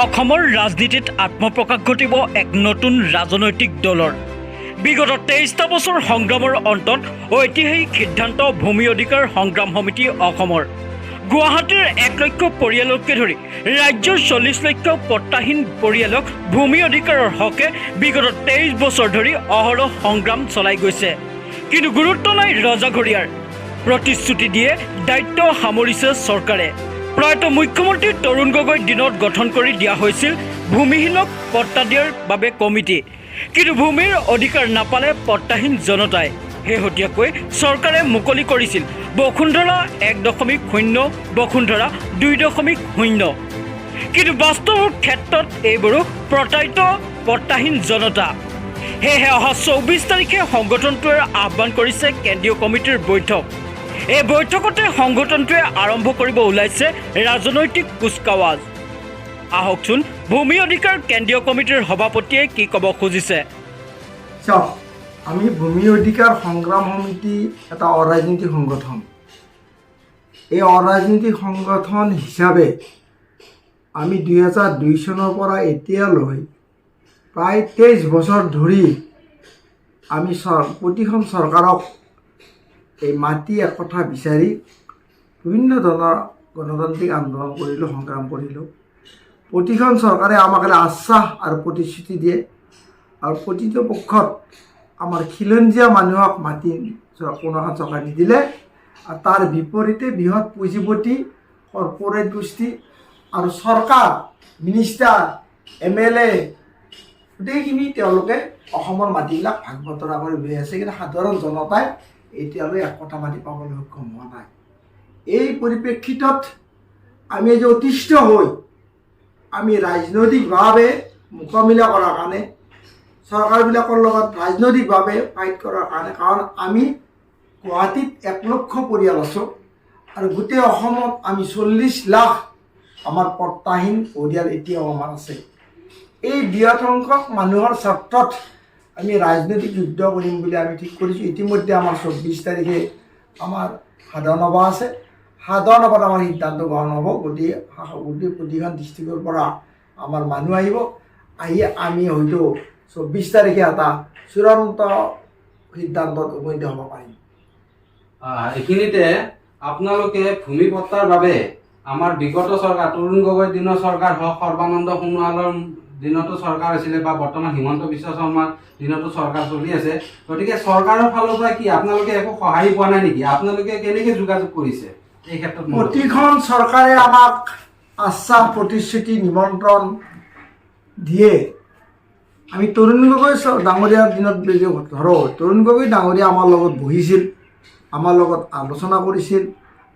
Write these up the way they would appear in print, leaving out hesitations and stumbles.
অসমৰ ৰাজনীতিত আত্মপ্ৰকাশ ঘটিব এক নতুন ৰাজনৈতিক দলৰ। বিগত 23টা বছৰ সংগ্ৰামৰ অন্তত ঐতিহাসিক সিদ্ধান্ত ভূমি অধিকাৰ সংগ্ৰাম সমিতি অসমৰ গুৱাহাটীৰ 1 লক্ষ পৰিয়ালকে ধৰি ৰাজ্যৰ 40 লক্ষ পট্টাহীন পৰিয়ালক ভূমি অধিকাৰৰ হকে বিগত 23 বছৰ ধৰি অহৰহ সংগ্ৰাম চলাই গৈছে। কিন্তু গুৰুত্ব নাই ৰজাঘৰীয়াৰ। প্ৰতিশ্ৰুতি দিয়ে দায়িত্ব সামৰিছে চৰকাৰে। প্ৰয়াত মুখ্যমন্ত্ৰী তৰুণ গগৈৰ দিনত গঠন কৰি দিয়া হৈছিল ভূমিহীনক পট্টা দিয়াৰ বাবে কমিটি। কিন্তু ভূমিৰ অধিকাৰ নাপালে পট্টাহীন জনতাই। শেহতীয়াকৈ চৰকাৰে মুকলি কৰিছিল বসুন্ধৰা 1.0, বসুন্ধৰা 2.0। কিন্তু বাস্তৱৰ ক্ষেত্ৰত এইবোৰো প্ৰতাৰিত পট্টাহীন জনতা। সেয়েহে অহা 24 তাৰিখে সংগঠনটোৱে আহ্বান কৰিছে কেন্দ্ৰীয় কমিটিৰ বৈঠক। এই বৈঠকতে সংগঠনটোৱে আৰম্ভ কৰিব ওলাইছে ৰাজনৈতিক কুচকাৱাজ। আহকচোন ভূমি অধিকাৰ কেন্দ্ৰীয় কমিটিৰ সভাপতিয়ে কি ক'ব খুজিছে। চাওক, আমি ভূমি অধিকাৰ সংগ্ৰাম সমিতি এটা অৰাজনৈতিক সংগঠন। এই অৰাজনৈতিক সংগঠন হিচাপে আমি 2002 চনৰ পৰা এতিয়ালৈ প্ৰায় 23 বছৰ ধৰি আমি প্ৰতিখন চৰকাৰক এই মাটি একঠা বিচাৰি বিভিন্ন ধৰণৰ গণতান্ত্ৰিক আন্দোলন কৰিলোঁ, সংগ্ৰাম কৰিলোঁ। প্ৰতিখন চৰকাৰে আমাক আশ্বাস আৰু প্ৰতিশ্ৰুতি দিয়ে আৰু প্ৰতিটো পক্ষত আমাৰ খিলঞ্জীয়া মানুহক মাটি কোনো এখন চৰকাৰ নিদিলে আৰু তাৰ বিপৰীতে বৃহৎ পুঁজিপতি, কৰ্পৰেট গোষ্ঠী আৰু চৰকাৰ, মিনিষ্টাৰ, MLA গোটেইখিনি তেওঁলোকে অসমৰ মাটিবিলাক ভাগ বতৰা কৰি লৈ আছে। কিন্তু সাধাৰণ জনতাই এতিয়ালৈ একঠা মাটি পাবলৈ সক্ষম হোৱা নাই। এই পৰিপ্ৰেক্ষিতত আমি যে অতিষ্ঠ হৈ আমি ৰাজনৈতিকভাৱে মোকাবিলা কৰাৰ কাৰণে, চৰকাৰবিলাকৰ লগত ৰাজনৈতিকভাৱে ফাইট কৰাৰ কাৰণে, কাৰণ আমি গুৱাহাটীত 1 লক্ষ পৰিয়াল আছোঁ আৰু গোটেই অসমত আমি 40 লাখ আমাৰ পট্টাহীন পৰিয়াল এতিয়াও আমাৰ আছে। এই বৃহৎ সংখ্যক মানুহৰ স্বাৰ্থত আমি ৰাজনৈতিক যুদ্ধ কৰিম বুলি আমি ঠিক কৰিছোঁ। ইতিমধ্যে আমাৰ 24 তাৰিখে আমাৰ সাধাৰণ সভা আছে। সাধাৰণ সভাত আমাৰ সিদ্ধান্ত গ্ৰহণ হ'ব। প্ৰতিখন ডিষ্ট্ৰিক্টৰ পৰা আমাৰ মানুহ আহিব। আহি আমি হয়তো 24 তাৰিখে এটা চূড়ান্ত সিদ্ধান্তত উপনীত হ'ব পাৰিম। এইখিনিতে আপোনালোকে ভূমি পট্টাৰ বাবে আমাৰ বিগত চৰকাৰ, তৰুণ গগৈৰ দিনৰ চৰকাৰ হওক, সৰ্বানন্দ সোণোৱালৰ দিনতো চৰকাৰ আছিলে বা বৰ্তমান হিমন্ত বিশ্ব শৰ্মাৰ দিনতো চৰকাৰ চলি আছে। গতিকে চৰকাৰৰ ফালৰ পৰা কি আপোনালোকে একো সঁহাৰি পোৱা নাই নেকি? আপোনালোকে কেনেকৈ যোগাযোগ কৰিছে এই ক্ষেত্ৰত? প্ৰতিখন চৰকাৰে আমাক আশ্বাস, প্ৰতিশ্ৰুতি, নিমন্ত্ৰণ দিয়ে। আমি তৰুণ গগৈ ডাঙৰীয়াৰ দিনত ধৰোঁ, তৰুণ গগৈ ডাঙৰীয়া আমাৰ লগত বহিছিল, আমাৰ লগত আলোচনা কৰিছিল,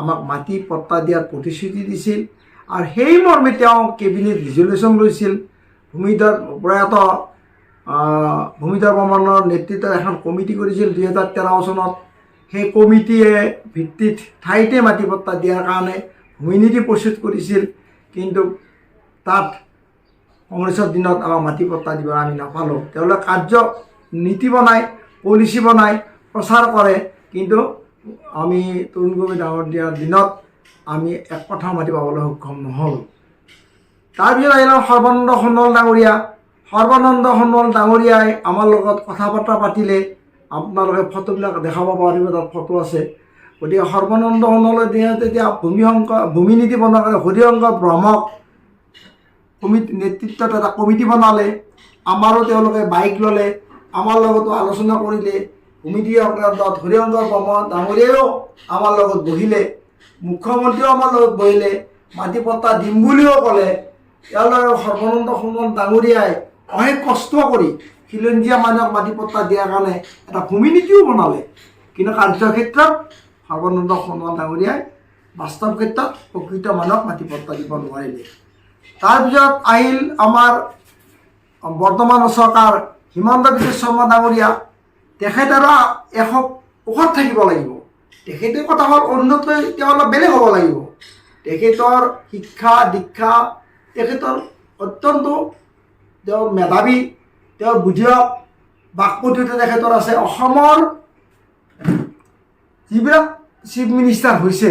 আমাক মাটি পট্টা দিয়াৰ প্ৰতিশ্ৰুতি দিছিল আৰু সেই মৰ্মে তেওঁ কেবিনেট ৰিজলিউশ্যন লৈছিল। প্ৰয়াত ভূমিধৰ বৰ্মনৰ নেতৃত্বত এখন কমিটি কৰিছিল 2013 চনত। সেই কমিটিয়ে ভিত্তিত ঠাইতে মাটি পট্টা দিয়াৰ কাৰণে ভূমিনীতি প্ৰস্তুত কৰিছিল। কিন্তু তাত কংগ্ৰেছৰ দিনত আমাক মাটি পট্টা দিব আমি নাপালোঁ। তেওঁলোকে নীতি বনাই, পলিচি বনাই প্ৰচাৰ কৰে, কিন্তু আমি তৰুণ গগৈ ডাঙৰীয়াৰ দিনত আমি এক কঠা মাটি পাবলৈ সক্ষম নহ'ল। তাৰপিছত আহিলে সৰ্বানন্দ সোণোৱাল ডাঙৰীয়া। সৰ্বানন্দ সোণোৱাল ডাঙৰীয়াই আমাৰ লগত কথা বতৰা পাতিলে। আপোনালোকে ফটোবিলাক দেখাব পাৰিব, তাত ফটো আছে। গতিকে সৰ্বানন্দ সোণোৱালৰ দিনত তেতিয়া ভূমি নীতি বনোৱাৰ কাৰণে হৰিশংকৰ ব্ৰহ্মক নেতৃত্বত এটা কমিটি বনালে। আমাৰো তেওঁলোকে বাইক ল'লে, আমাৰ লগতো আলোচনা কৰিলে। ভূমিনীতি সংক্ৰান্তত হৰিশংকৰ ব্ৰহ্ম ডাঙৰীয়াও আমাৰ লগত বহিলে, মুখ্যমন্ত্ৰীও আমাৰ লগত বহিলে, মাটি পট্টা দিম বুলিও ক'লে। তেওঁলোকে সৰ্বানন্দ সোণোৱাল ডাঙৰীয়াই অশেষ কষ্ট কৰি খিলঞ্জীয়া মানুহক মাটি পট্টা দিয়াৰ কাৰণে এটা ভূমি নীতিও বনালে। কিন্তু কাৰ্যক্ষেত্ৰত সৰ্বানন্দ সোণোৱাল ডাঙৰীয়াই বাস্তৱ ক্ষেত্ৰত প্ৰকৃত মানুহক মাটি পট্টা দিব নোৱাৰিলে। তাৰপিছত আহিল আমাৰ বৰ্তমানৰ চৰকাৰ, হিমন্ত বিশ্ব শৰ্মা ডাঙৰীয়া। তেখেত আৰু 100 থাকিব লাগিব। তেখেতৰ কথা হ'ল অন্যতকৈ তেওঁ অলপ বেলেগ হ'ব লাগিব। তেখেতৰ শিক্ষা দীক্ষা, তেখেতৰ অত্যন্ত তেওঁৰ মেধাৱী, তেওঁৰ বুদ্ধিয়ক, বাকপটুতা তেখেতৰ আছে। অসমৰ যিবিলাক চিফ মিনিষ্টাৰ হৈছে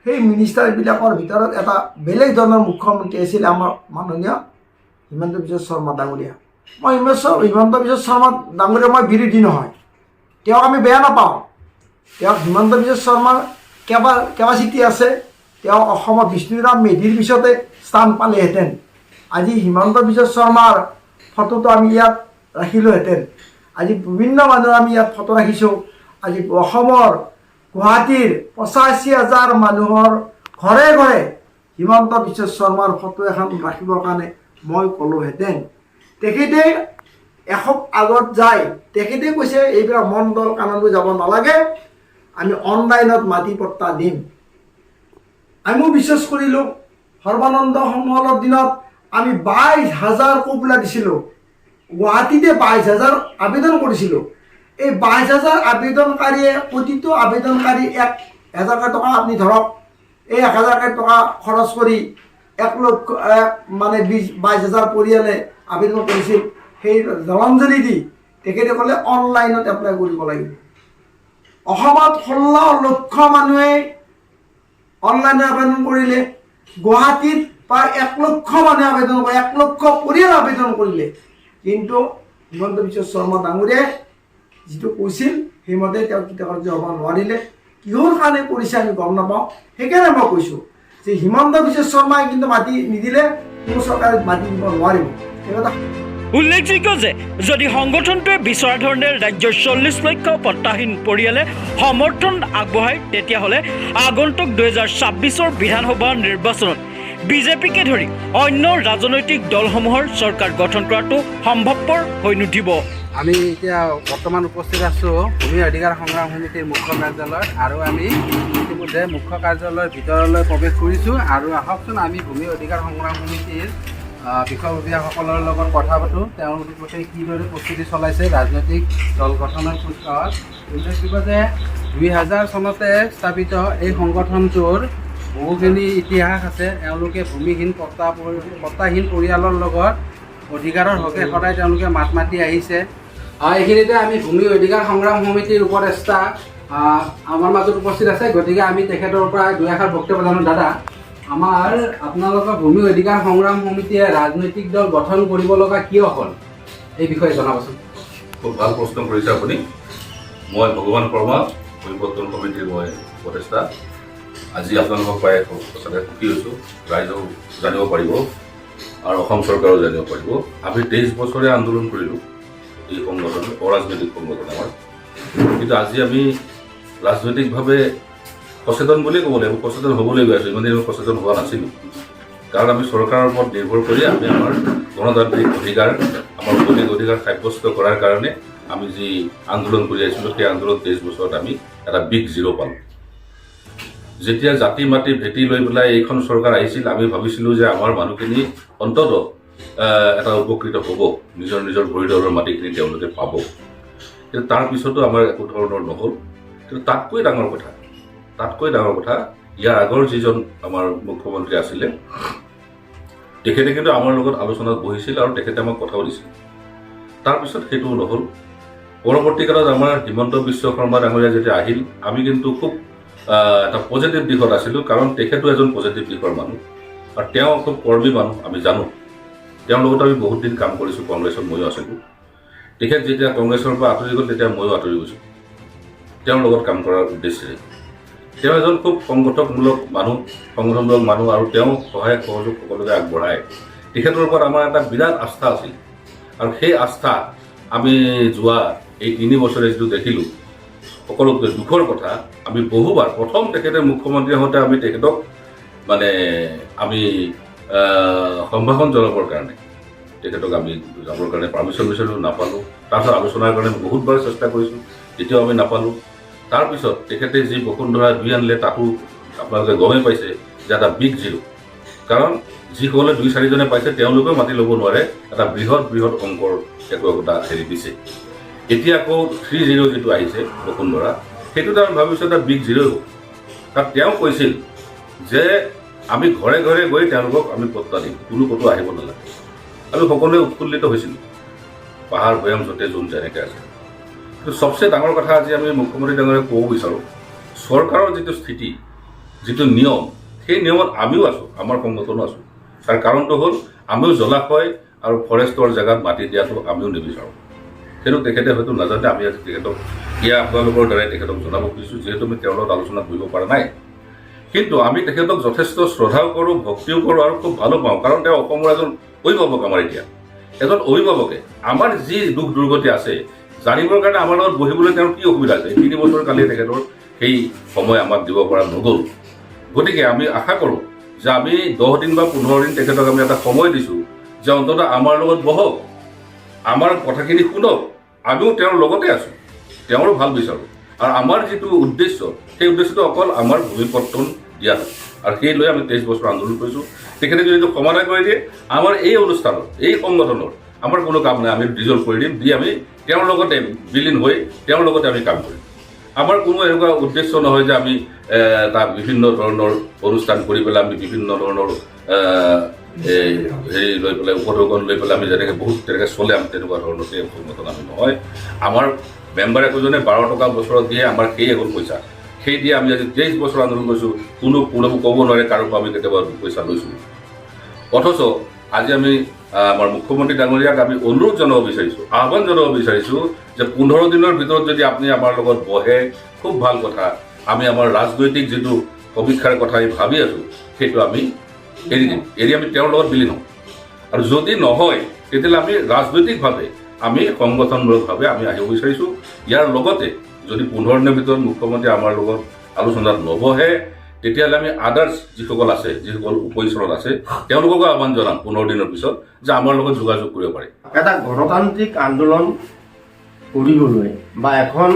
সেই মিনিষ্টাৰবিলাকৰ ভিতৰত এটা বেলেগ ধৰণৰ মুখ্যমন্ত্ৰী আছিল আমাৰ মাননীয় হিমন্ত বিশ্ব শৰ্মা ডাঙৰীয়া। মই হিমন্ত বিশ্ব শৰ্মা ডাঙৰীয়া মই বিৰোধী নহয়, তেওঁক আমি বেয়া নাপাওঁ। তেওঁক হিমন্ত বিশ্ব শৰ্মাৰ কেপাচিটি আছে, তেওঁ অসমত বিষ্ণুৰাম মেধিৰ পিছতে স্থান পালেহেঁতেন। আজি হিমন্ত বিশ্ব শৰ্মাৰ ফটোটো আমি ইয়াত ৰাখিলোহেঁতেন। আজি বিভিন্ন মানুহৰ আমি ইয়াত ফটো ৰাখিছোঁ। আজি অসমৰ গুৱাহাটীৰ 85,000 মানুহৰ ঘৰে ঘৰে হিমন্ত বিশ্ব শৰ্মাৰ ফটো এখন ৰাখিবৰ কাৰণে মই ক'লোহেঁতেন। তেখেতে এসপ আগত যায়, তেখেতে কৈছে এইবিলাক মণ্ডল কানলৈ যাব নালাগে, আমি অনলাইনত মাটি পট্টা দিম। আমিও বিশ্বাস কৰিলোঁ। সৰ্বানন্দ সোণোৱালৰ দিনত আমি 22,000 কপলা দিছিলোঁ, গুৱাহাটীতে 22,000 আবেদন কৰিছিলোঁ। এই 22,000 আবেদনকাৰীয়ে প্ৰতিটো আবেদনকাৰী 1,000 টকা আপুনি ধৰক, এই 1,000 টকা খৰচ কৰি 22,000 পৰিয়ালে আবেদন কৰিছিল। সেই জলাঞ্জলি দি তেখেতে ক'লে অনলাইনত এপ্লাই কৰিব লাগিব। অসমত 16 লক্ষ মানুহে অনলাইনত আবেদন কৰিলে, গুৱাহাটীত প্ৰায় 1 লক্ষ মানুহে আবেদন কৰে, 1 লক্ষ পৰিয়াল আবেদন কৰিলে। কিন্তু হিমন্ত বিশ্ব শৰ্মা ডাঙৰীয়াই যিটো কৈছিল সেইমতে তেওঁ কৃতকাৰ্য হ'ব নোৱাৰিলে। কিহৰ কাৰণে কৰিছে আমি গম নাপাওঁ। সেইকাৰণে মই কৈছোঁ যে হিমন্ত বিশ্ব শৰ্মাই কিন্তু মাটি নিদিলে কোনো চৰকাৰে মাটি দিব নোৱাৰিব। এই কথা উল্লেখযোগ্য যে যদি সংগঠনটোৱে বিচৰা ধৰণে ৰাজ্যৰ 40 লক্ষ পট্টাহীন পৰিয়ালে সমৰ্থন আগবঢ়ায়, তেতিয়াহ'লে আগন্তুক 2026 বিধানসভা নিৰ্বাচনত বিজেপিকে ধৰি অন্য ৰাজনৈতিক দলসমূহৰ চৰকাৰ গঠন কৰাটো সম্ভৱপৰ হৈ নুঠিব। আমি এতিয়া বৰ্তমান উপস্থিত আছোঁ ভূমি অধিকাৰ সংগ্ৰাম সমিতিৰ মুখ্য কাৰ্যালয়ত, আৰু আমি ইতিমধ্যে মুখ্য কাৰ্যালয়ৰ ভিতৰলৈ প্ৰৱেশ কৰিছোঁ। আৰু আহকচোন আমি ভূমি অধিকাৰ সংগ্ৰাম সমিতিৰ বিষয়ববীয়াসকলৰ লগত কথা পাতোঁ, তেওঁলোকে কিদৰে প্ৰস্তুতি চলাইছে ৰাজনৈতিক দল গঠনৰ ক্ষেত্ৰত। উল্লেখযোগ্য যে 2000 চনতে স্থাপিত এই সংগঠনটোৰ বহুখিনি ইতিহাস আছে। এওঁলোকে ভূমিহীন পট্টাহীন পৰিয়ালৰ লগত অধিকাৰৰ হকে সদায় তেওঁলোকে মাত মাতি আহিছে। এইখিনিতে আমি ভূমি অধিকাৰ সংগ্ৰাম সমিতিৰ উপদেষ্টা আমাৰ মাজত উপস্থিত আছে, গতিকে আমি তেখেতৰ পৰা 2 এষাৰ বক্তব্য জানো। দাদা, আমাৰ আপোনালোকৰ ভূমি অধিকাৰ সংগ্ৰাম সমিতিয়ে ৰাজনৈতিক দল গঠন কৰিব লগা কিয় হ'ল, এই বিষয়ে জনাবচোন। খুব ভাল প্ৰশ্ন কৰিছে আপুনি। মই ভগৱান শৰ্মা, পৰিৱৰ্তন কমিটিৰ মই উপদেষ্টা। আজি আপোনালোকক পাই সঁচাকৈ সুখী হৈছোঁ। ৰাইজেও জানিব পাৰিব আৰু অসম চৰকাৰেও জানিব পাৰিব। আমি 23 বছৰে আন্দোলন কৰিলোঁ এই সংগঠন, অৰাজনৈতিক সংগঠন আমাৰ। কিন্তু আজি আমি ৰাজনৈতিকভাৱে সচেতন বুলিয়ে ক'ব লাগিব, সচেতন হ'বলৈ গৈ আছোঁ। ইমানেই সচেতন হোৱা নাছিলোঁ, কাৰণ আমি চৰকাৰৰ ওপৰত নিৰ্ভৰ কৰি আমি আমাৰ গণতান্ত্ৰিক অধিকাৰ, আমাৰ মৌলিক অধিকাৰ সাব্যস্ত কৰাৰ কাৰণে আমি যি আন্দোলন কৰি আহিছিলোঁ, সেই আন্দোলন 23 বছৰত আমি এটা বিগ জিৰ' পালোঁ। যেতিয়া জাতি মাটি ভেটি লৈ পেলাই এইখন চৰকাৰ আহিছিল, আমি ভাবিছিলোঁ যে আমাৰ মানুহখিনি অন্ততঃ এটা উপকৃত হ'ব, নিজৰ নিজৰ ভৰিদলৰ মাটিখিনি তেওঁলোকে পাব। কিন্তু তাৰ পিছতো আমাৰ একো ধৰণৰ নহ'ল। কিন্তু তাতকৈ ডাঙৰ কথা, ইয়াৰ আগৰ যিজন আমাৰ মুখ্যমন্ত্ৰী আছিলে, তেখেতে কিন্তু আমাৰ লগত আলোচনাত বহিছিল আৰু তেখেতে আমাক কথাও দিছিল। তাৰপিছত সেইটোও নহ'ল। পৰৱৰ্তী কালত আমাৰ হিমন্ত বিশ্ব শৰ্মা ডাঙৰীয়া যেতিয়া আহিল, আমি কিন্তু খুব এটা পজিটিভ দিশত আছিলোঁ, কাৰণ তেখেতো এজন পজিটিভ দিশৰ মানুহ আৰু তেওঁ খুব কৰ্মী মানুহ। আমি জানো তেওঁৰ লগত আমি বহুত দিন কাম কৰিছোঁ, কংগ্ৰেছত ময়ো আছিলোঁ। তেখেত যেতিয়া কংগ্ৰেছৰ পৰা আঁতৰি গ'ল, তেতিয়া ময়ো আঁতৰি গৈছোঁ তেওঁৰ লগত কাম কৰাৰ উদ্দেশ্যেৰে। তেওঁ এজন খুব সংগঠকমূলক মানুহ, সংগঠনমূলক মানুহ, আৰু তেওঁ সহায় সহযোগ সকলোকে আগবঢ়ায়। তেখেতৰ ওপৰত আমাৰ এটা বিৰাট আস্থা আছিল, আৰু সেই আস্থা আমি যোৱা এই 3 বছৰে যিটো দেখিলোঁ, সকলোতকৈ দুখৰ কথা, আমি বহুবাৰ প্ৰথম তেখেতে মুখ্যমন্ত্ৰী হওঁতে আমি তেখেতক আমি সম্ভাষণ জনাবৰ কাৰণে তেখেতক আমি যাবৰ কাৰণে পাৰ্মিশ্যন বিচাৰিলোঁ, নাপালোঁ। তাৰপিছত আলোচনাৰ কাৰণে বহুতবাৰ চেষ্টা কৰিছোঁ, তেতিয়াও আমি নাপালোঁ। তাৰপিছত তেখেতে যি বসুন্ধৰা 2 আনিলে, তাতো আপোনালোকে গমেই পাইছে যে এটা বিগ জিৰ', কাৰণ যিসকলে 2-4জনে পাইছে তেওঁলোকেও মাতি ল'ব নোৱাৰে, এটা বৃহৎ অংকৰ এটা হেৰি দিছে। এতিয়া আকৌ 3-0 যিটো আহিছে বসুন্ধৰা, সেইটোত আমি ভাবিছোঁ এটা বিগ জিৰ' হ'ব। কাৰণ তেওঁ কৈছিল যে আমি ঘৰে ঘৰে গৈ তেওঁলোকক আমি পট্টা দিম, কোনো ক'তো আহিব নালাগে। আমি সকলোৱে উৎফুল্লিত হৈছিলোঁ, পাহাৰ ভৈয়াম য'তে যোন যেনেকৈ আছে। কিন্তু চবচে ডাঙৰ কথা আজি আমি মুখ্যমন্ত্ৰী ডাঙৰীয়াক ক'ব বিচাৰোঁ, চৰকাৰৰ যিটো স্থিতি, যিটো নিয়ম, সেই নিয়মত আমিও আছোঁ, আমাৰ সংগঠনো আছোঁ। তাৰ কাৰণটো হ'ল আমিও জলাশয় আৰু ফৰেষ্টৰ জেগাত মাটি দিয়াটো আমিও নিবিচাৰোঁ। সেইটো তেখেতে হয়তো নাজানে। আমি আজি তেখেতক ইয়াৰ আপোনালোকৰ দ্বাৰাই তেখেতক জনাব খুজিছোঁ, যিহেতু আমি তেওঁৰ লগত আলোচনা কৰিব পৰা নাই। কিন্তু আমি তেখেতক যথেষ্ট শ্ৰদ্ধাও কৰোঁ, ভক্তিও কৰোঁ আৰু খুব ভালো পাওঁ, কাৰণ তেওঁ অসমৰ এজন অভিভাৱক। আমাৰ এতিয়া এজন অভিভাৱকে আমাৰ যি দুখ দুৰ্গতি আছে জানিবৰ কাৰণে আমাৰ লগত বহিবলৈ তেওঁৰ কি অসুবিধা আছে। 3 বছৰ কালি তেখেতৰ সেই সময় আমাক দিব পৰা নগ'ল। গতিকে আমি আশা কৰোঁ যে আমি 10 দিন বা 15 দিন তেখেতক আমি এটা সময় দিছোঁ, যে অন্ততঃ আমাৰ লগত বহক, আমাৰ কথাখিনি শুনক। আমিও তেওঁৰ লগতে আছোঁ, তেওঁৰো ভাল বিচাৰোঁ। আৰু আমাৰ যিটো উদ্দেশ্য, সেই উদ্দেশ্যটো অকল আমাৰ ভূমিপত্তন দিয়া হয়। আৰু সেই লৈ আমি 23 বছৰ আন্দোলন কৰিছোঁ। তেখেতে যদি এইটো সমাধান কৰি দিয়ে, আমাৰ এই অনুষ্ঠানত, এই সংগঠনৰ আমাৰ কোনো কাম নাই। আমি ডিজলভ কৰি দিম, দি আমি তেওঁৰ লগতে বিলীন হৈ তেওঁৰ লগতে আমি কাম কৰিম। আমাৰ কোনো এনেকুৱা উদ্দেশ্য নহয় যে আমি তাত বিভিন্ন ধৰণৰ অনুষ্ঠান কৰি পেলাই আমি বিভিন্ন ধৰণৰ হেৰি লৈ পেলাই উপঢৌকন লৈ পেলাই আমি যেনেকৈ বহুত তেনেকৈ চলে, আমি তেনেকুৱা ধৰণৰ সেই সংগঠন আমি নহয়। আমাৰ মেম্বাৰ একোজনে 12 টকা বছৰত দিয়ে, আমাৰ সেই এখন পইচা। সেই দিয়ে আমি আজি 23 বছৰ আন্দোলন কৰিছোঁ। কোনো ক'ব নোৱাৰে কাৰো পৰা আমি কেতিয়াবা পইচা লৈছোঁ। অথচ আজি আমি আমাৰ মুখ্যমন্ত্ৰী ডাঙৰীয়াক আমি অনুৰোধ জনাব বিচাৰিছোঁ, আহ্বান জনাব বিচাৰিছোঁ যে 15 দিনৰ ভিতৰত যদি আপুনি আমাৰ লগত বহে, খুব ভাল কথা। আমি আমাৰ ৰাজনৈতিক যিটো সমীক্ষাৰ কথা আমি ভাবি আছোঁ, সেইটো আমি এৰি দিম, এৰি আমি তেওঁৰ লগত বিলীন হ'ম। আৰু যদি নহয়, তেতিয়াহ'লে আমি ৰাজনৈতিকভাৱে আমি সংগঠনমূলকভাৱে আমি আহিব বিচাৰিছোঁ। ইয়াৰ লগতে যদি 15 দিনৰ ভিতৰত মুখ্যমন্ত্ৰী আমাৰ লগত আলোচনাত নবহে, তেতিয়াহ'লে আমি আদাৰ্ছ যিসকল আছে, যিসকল উপৰিচৰত আছে, তেওঁলোককো আহ্বান জনাম 15 দিনৰ পিছত যে আমাৰ লগত যোগাযোগ কৰিব পাৰে। এটা গণতান্ত্ৰিক আন্দোলন কৰিবলৈ বা এখন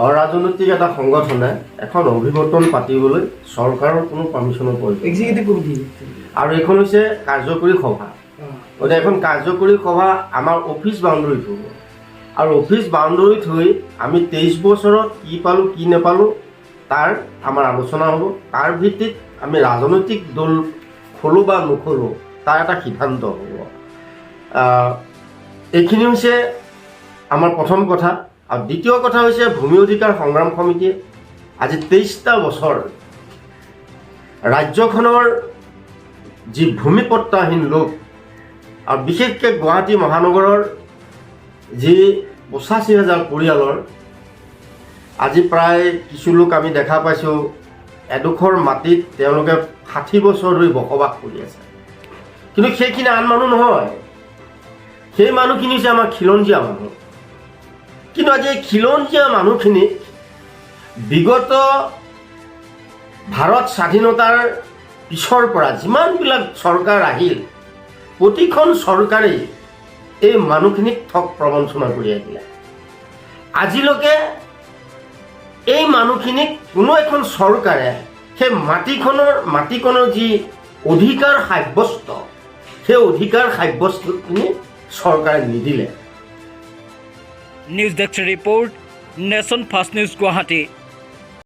অৰাজনৈতিক এটা সংগঠনে এখন অভিৱৰ্তন পাতিবলৈ চৰকাৰৰ কোনো পাৰ্মিশ্যনৰ প্ৰয়োজন এক্সিকিউটিভ কমিটি। আৰু এইখন হৈছে কাৰ্যকৰী সভা। গতিকে এখন কাৰ্যকৰী সভা আমাৰ অফিচ বাউণ্ডেৰীত হ'ব। আৰু অফিচ বাউণ্ডেৰীত হৈ আমি 23 বছৰত কি পালোঁ কি নাপালোঁ তাৰ আমাৰ আলোচনা হ'ব। তাৰ ভিত্তিত আমি ৰাজনৈতিক দল খোলোঁ বা নোখোলোঁ তাৰ এটা সিদ্ধান্ত হ'ব। এইখিনি হৈছে আমাৰ প্ৰথম কথা। আৰু দ্বিতীয় কথা হৈছে ভূমি অধিকাৰ সংগ্ৰাম সমিতিয়ে আজি 23টা বছৰ ৰাজ্যখনৰ যি ভূমিপট্টাহীন লোক, আৰু বিশেষকৈ গুৱাহাটী মহানগৰৰ যি 85,000 পৰিয়ালৰ, আজি প্ৰায় কিছু লোক আমি দেখা পাইছোঁ এডোখৰ মাটিত তেওঁলোকে 60 বছৰ ধৰি বসবাস কৰি আছে। কিন্তু সেইখিনি আন মানুহ নহয়, সেই মানুহখিনি হৈছে আমাৰ খিলঞ্জীয়া মানুহ। কিন্তু আজি এই খিলঞ্জীয়া মানুহখিনিক বিগত ভাৰত স্বাধীনতাৰ পিছৰ পৰা যিমানবিলাক চৰকাৰ আহিল, প্ৰতিখন চৰকাৰেই এই মানুহখিনিক ঠগ প্ৰবঞ্চনা কৰি আহিলে। আজিলৈকে এই মানুহখিনিক কোনো এখন চৰকাৰে সেই মাটিকণৰ যি অধিকাৰ সাব্যস্ত, সেই অধিকাৰ সাব্যস্তখিনি চৰকাৰে নিদিলে। News desk report, nation first news, Guwahati.